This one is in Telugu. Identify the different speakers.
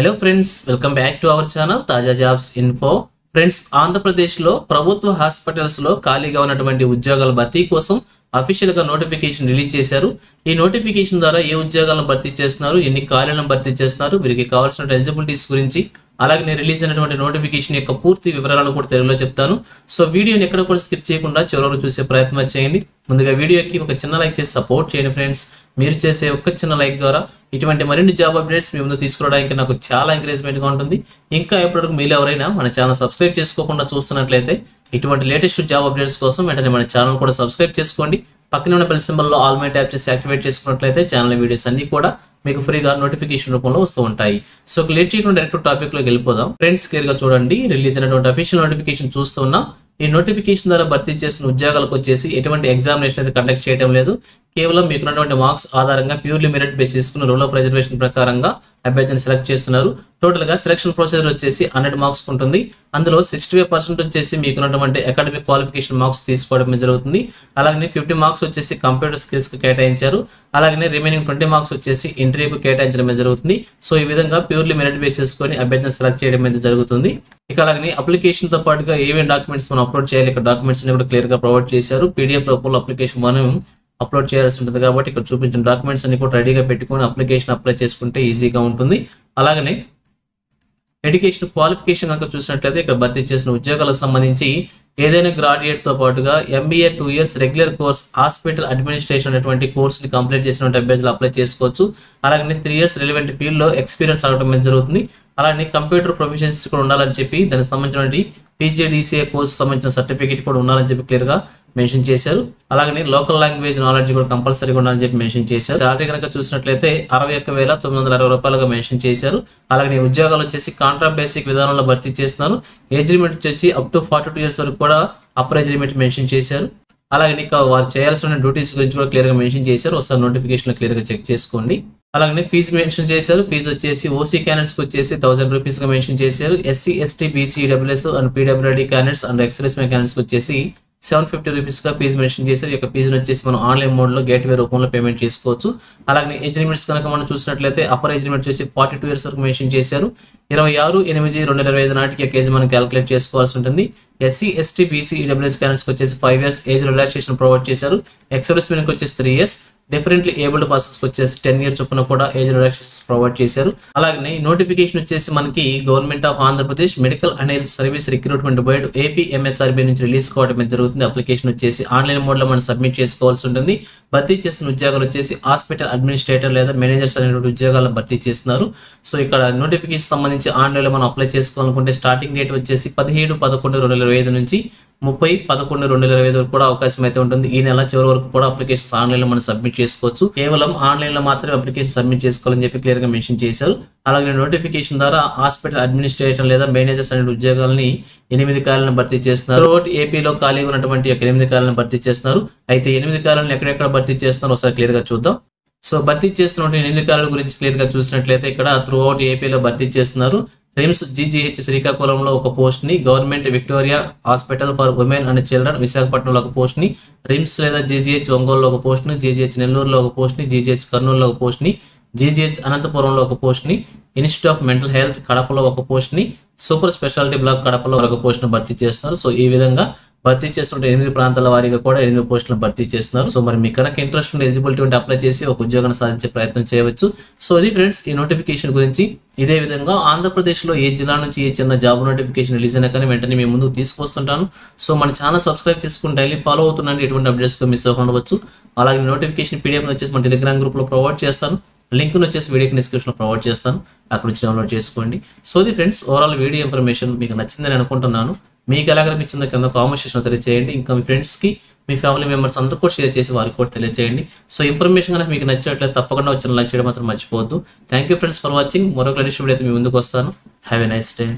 Speaker 1: Hello friends, welcome back to our channel తాజా జాబ్స్ ఇన్ఫో. ఫ్రెండ్స్, ఆంధ్రప్రదేశ్లో ప్రభుత్వ హాస్పిటల్స్లో ఖాళీగా ఉన్నటువంటి ఉద్యోగాల భర్తీ కోసం అఫీషియల్గా నోటిఫికేషన్ రిలీజ్ చేశారు. ఈ నోటిఫికేషన్ ద్వారా ఏ ఉద్యోగాలను భర్తీ చేస్తున్నారు, ఎన్ని ఖాళీలను భర్తీ చేస్తున్నారు, వీరికి కావాల్సిన ఎలిజిబిలిటీస్ గురించి, అలాగే రిలీజ్ అయినటువంటి నోటిఫికేషన్ యొక్క పూర్తి వివరాలను కూడా తెలుగులో చెప్తాను. సో వీడియోని ఎక్కడ కూడా స్కిప్ చేయకుండా చివరి చూసే ప్రయత్నం చేయండి. ముందుగా వీడియోకి ఒక చిన్న లైక్ చేసి సపోర్ట్ చేయండి ఫ్రెండ్స్. మీరు చేసే ఒక చిన్న లైక్ ద్వారా ఇటువంటి మరిన్ని జాబ్ అప్డేట్స్ మీ ముందు తీసుకురావడానికి నాకు చాలా ఎంకరేజ్మెంట్గా ఉంటుంది. ఇంకా ఎప్పటివరకు మీరు ఎవరైనా మన ఛానల్ సబ్స్క్రైబ్ చేసుకోకుండా చూస్తున్నట్లయితే ఇటువంటి లేటెస్ట్ జాబ్ అప్డేట్స్ కోసం వెంటనే మన ఛానల్ కూడా సబ్స్క్రైబ్ చేసుకోండి. పక్కన ఉన్న బెల్ సింబల్లో ఆల్ మై ట్యాప్ చేసి యాక్టివేట్ చేసుకున్నట్లయితే ఛానల్ వీడియోస్ అన్ని కూడా మీకు ఫ్రీగా నోటిఫికేషన్ రూపంలో వస్తూ ఉంటాయి. సో లేట్ చేయకుండా డైరెక్ట్ టాపిక్ లోకి వెళ్ళిపోదాం. ఫ్రెండ్స్, క్లియర్ గా చూడండి, రిలీజ్ అయినటువంటి అఫీషియల్ నోటిఫికేషన్ చూస్తున్నాం. ఈ నోటిఫికేషన్ ద్వారా భర్తీ చేసిన ఉద్యోగాలకు వచ్చేసి ఎటువంటి ఎగ్జామినేషన్ అయితే కండక్ట్ చేయడం లేదు. కేవలం మీకున్నటువంటి మార్క్స్ ఆధారంగా ప్యూర్లీ మెరిట్ బేస్ చేసుకున్న రూల్ ఆఫ్ రిజర్వేషన్ ప్రకారంగా అభ్యర్థిని సెలెక్ట్ చేస్తున్నారు. టోటల్ గా సెలక్షన్ ప్రొసీజర్ వచ్చేసి 100 మార్క్స్ ఉంటుంది. అందులో 65% వచ్చేసి మీకున్నటువంటి అకాడమిక్ క్వాలిఫికేషన్ మార్క్స్ తీసుకోవడం జరుగుతుంది. అలాగే 50 మార్క్స్ వచ్చేసి కంప్యూటర్ స్కిల్స్ కి కేటాయించారు. అలాగే రిమైనింగ్ 20 మార్క్స్ వచ్చేసి ఇంటర్వ్యూకు కేటాయించడం జరుగుతుంది. సో ఈ విధంగా ప్యూర్లీ మెరిట్ బేస్ చేసుకొని అభ్యర్థిని సెలెక్ట్ చేయడం అయితే జరుగుతుంది. ఇక అలాగే అప్లికేషన్ తో పాటుగా ఏమేమి డాక్యుమెంట్స్ మనం అప్లోడ్ చేయాలి, ఇక్కడ డాక్యుమెంట్స్ ని కూడా క్లియర్ గా ప్రొవైడ్ చేశారు. పీడిఎఫ్ రూపంలో అప్లికేషన్ మనం అప్లోడ్ చేయాల్సి ఉంటుంది కాబట్టి ఇక్కడ చూపించిన డాక్యుమెంట్స్ అన్ని కూడా రెడీగా పెట్టుకొని అప్లికేషన్ అప్లై చేసుకుంటే ఈజీగా ఉంటుంది. అలాగనే ఎడ్యుకేషన్ క్వాలిఫికేషన్ కనుక చూసినట్లయితే ఇక్కడ భర్తీ చేసిన ఉద్యోగాలకు సంబంధించి ఏదైనా గ్రాడ్యుయేట్ తో పాటుగా MBA 2 years regular course hospital administration అనేటువంటి కోర్సుని కంప్లీట్ చేసినటువంటి అభ్యర్థులు అప్లై చేసుకోవచ్చు. అలాగే 3 years రిలవెంట్ ఫీల్డ్ లో ఎక్స్పీరియన్స్ అవడం జరుగుతుంది. అలాగే కంప్యూటర్ ప్రొఫెషన్స్ కూడా ఉండాలని చెప్పి దానికి సంబంధించిన PGDCA కోర్సు సంబంధించిన సర్టిఫికేట్ కూడా ఉండాలని చెప్పి క్లియర్ గా మెన్షన్ చేశారు. అలాగే లోకల్ లాంగ్వేజ్ నాలెడ్జ్ కూడా కంపల్సరీగా ఉండాలని చెప్పి మెన్షన్ చేశారు. శాలరీ కనుక చూసినట్లయితే 61,960 రూపాయలుగా మెన్షన్ చేశారు. అలాగే ఉద్యోగాలు వచ్చేసి కాంట్రాక్ట్ బేసిక్ విధానంలో భర్తీ చేస్తున్నారు. ఏజ్ లిమిట్ వచ్చేసి అప్ టు 42 years వరకు కూడా అప్పర్ ఏజ్ లిమిట్ మెన్షన్ చేశారు. అలాగే వారు చేయాల్సిన డ్యూటీస్ గురించి కూడా క్లియర్ గా మెన్షన్ చేశారు. ఒకసారి నోటిఫికేషన్ క్లియర్ గా చెక్ చేసుకోండి. అలాగే ఫీజు మెన్షన్ చేశారు. ఫీజు వచ్చేసి ఓసీ క్యాండిడేట్స్ కి వచ్చేసి 1000 రూపీస్ గా మెన్షన్ చేశారు. SC, ST, BC, EWS and PWD candidates and X-service men candidates కి వచ్చేసి 750 రూపీస్ గా ఫీజు మెన్షన్ చేశారు. ఈ యొక్క ఫీజును వచ్చేసి మనం ఆన్లైన్ మోడ్ లో గేట్వే రూపంలో పేమెంట్ చేసుకోవచ్చు. అలాగే ఏజ్ లిమిట్స్ కనుక మనం చూసినట్లయితే అప్పర్ ఏజ్ లిమిట్ వచ్చేసి 42 years వరకు మెన్షన్ చేశారు. 26/8/2025 నాటికి ఏజ్ మనం క్యాలిక్యులేట్ చేసుకోవాల్సి ఉంటుంది. SC, ST, BC, EWS candidates కి వచ్చేసి 5 years ఏజ్ రిలాక్సేషన్ ప్రొవైడ్ చేశారు. ఎక్స్-సర్వీస్ మెన్ కి వచ్చేసి 3 years, డిఫరెంట్లీ ఏబుల్డ్ పర్సన్స్ వచ్చేసి 10 years చొప్పున కూడా ఏజ్ రిలాక్సేషన్స్ ప్రొవైడ్ చేశారు. అలాగే నోటిఫికేషన్ వచ్చేసి మనకి government of Andhra Pradesh medical and health service recruitment board AP MSRB నుంచి రిలీజ్ కావడం జరుగుతుంది. అప్లికేషన్ వచ్చేసి ఆన్లైన్ మోడ్ లో మనం సబ్మిట్ చేసుకోవాల్సి ఉంటుంది. భర్తీ చేసిన ఉద్యోగాలు వచ్చేసి హాస్పిటల్ అడ్మినిస్ట్రేటర్ లేదా మేనేజర్స్ అనేటువంటి ఉద్యోగాలను భర్తీ చేస్తున్నారు. సో ఇక్కడ నోటిఫికేషన్ సంబంధించి ఆన్లైన్ లో మనం అప్లై చేసుకోవాలనుకుంటే స్టార్టింగ్ డేట్ వచ్చేసి 17/11/2025 నుంచి 30/11/2025 వరకు కూడా అవకాశం అయితే ఉంటుంది. ఈ నెల చివరి వరకు కూడా అప్లికేషన్స్ ఆన్లైన్ లో మనం సబ్మిట్ చేసుకోవచ్చు. కేవలం ఆన్లైన్ లో మాత్రమే అప్లికేషన్ సబ్మిట్ చేసుకోవాలని చెప్పి క్లియర్ గా మెన్షన్ చేశారు. అలాగే నోటిఫికేషన్ ద్వారా హాస్పిటల్ అడ్మినిస్ట్రేషన్ లేదా మేనేజర్స్ అనే ఉద్యోగాలని 8 ఖాళీలను భర్తీ చేస్తున్నారు. ఏపీలో ఖాళీగా ఉన్నటువంటి 8 ఖాళీలను భర్తీ చేస్తున్నారు. అయితే 8 ఖాళీలను ఎక్కడెక్కడ భర్తీ చేస్తున్నారో ఒకసారి క్లియర్ గా చూద్దాం. సో భర్తీ చేస్తున్న 8 ఖాళీల గురించి క్లియర్ గా చూసినట్లయితే ఇక్కడ త్రూఅవుట్ ఏపీలో భర్తీ చేస్తున్నారు. రిమ్స్ GGH శ్రీకాకుళంలో ఒక పోస్ట్ ని, government Victoria hospital for women and children విశాఖపట్నంలో ఒక పోస్ట్ ని, రిమ్స్ లేదా GGH ఒంగోలులో ఒక పోస్ట్ ని, GGH నెల్లూరులో ఒక పోస్ట్ ని, GGH కర్నూలులో ఒక పోస్ట్ ని, GGH అనంతపురంలో ఒక పోస్ట్ ని, ఇన్స్టిట్యూట్ ఆఫ్ మెంటల్ హెల్త్ కడపలో ఒక పోస్ట్ ని, సూపర్ స్పెషాలిటీ బ్లాక్ కడపలో ఒక పోస్ట్ ని భర్తీ చేస్తున్నారు. సో ఈ విధంగా భర్తీ చేస్తుంటే 8 ప్రాంతాల వారీగా కూడా 8 పోస్టులను భర్తీ చేస్తున్నారు. సో మరి మీ కనుక ఇంట్రెస్ట్ ఉంటే ఎలిజిబిలిటీ ఉంటే అప్లై చేసి ఒక ఉద్యోగాన్ని సాధించే ప్రయత్నం చేయవచ్చు. సో ఇది ఫ్రెండ్స్ ఈ నోటిఫికేషన్ గురించి. ఇదే విధంగా ఆంధ్రప్రదేశ్ లో ఏ జిల్లా నుంచి ఏ చిన్న జాబ్ నోటిఫికేషన్ రిలీజ్ అయినా కానీ వెంటనే మేము ముందుకు తీసుకొస్తుంటాను. సో మన ఛానల్ సబ్స్క్రైబ్ చేసుకుని డైలీ ఫాలో అవుతున్నాను. ఎటువంటి అప్డేట్స్ మిస్ అవ్వవచ్చు. అలాగే నోటిఫికేషన్ PDF వచ్చేసి మన టెలిగ్రామ్ గ్రూప్ లో ప్రొవైడ్ చేస్తాను. లింక్ వచ్చేసి వీడియోకి డిస్క్రిప్షన్ లో ప్రొవైడ్ చేస్తాను. అక్కడ నుంచి డౌన్లోడ్ చేసుకోండి. సో ఇది ఫ్రెండ్స్ ఓవరాల్ వీడియో ఇన్ఫర్మేషన్ మీకు నచ్చిందని అనుకుంటున్నాను. మీకు ఎలా అనిపించిందో కింద కామెంట్ సెక్షన్ తెలియజేయండి. ఇంకా మీ ఫ్రెండ్స్ కి, మీ ఫ్యామిలీ మెంబర్స్ అందరూ కూడా షేర్ చేసి వారికి కూడా తెలియజేయండి. సో ఇన్ఫర్మేషన్ కనుక మీకు నచ్చినట్లయితే తప్పకుండా వచ్చిన లైక్ చేయడం మాత్రం మర్చిపోవద్దు. Thank you friends for watching. మరొక లేటెస్ట్ వీడియో అయితే మీ ముందుకు వస్తాను. Have a nice day.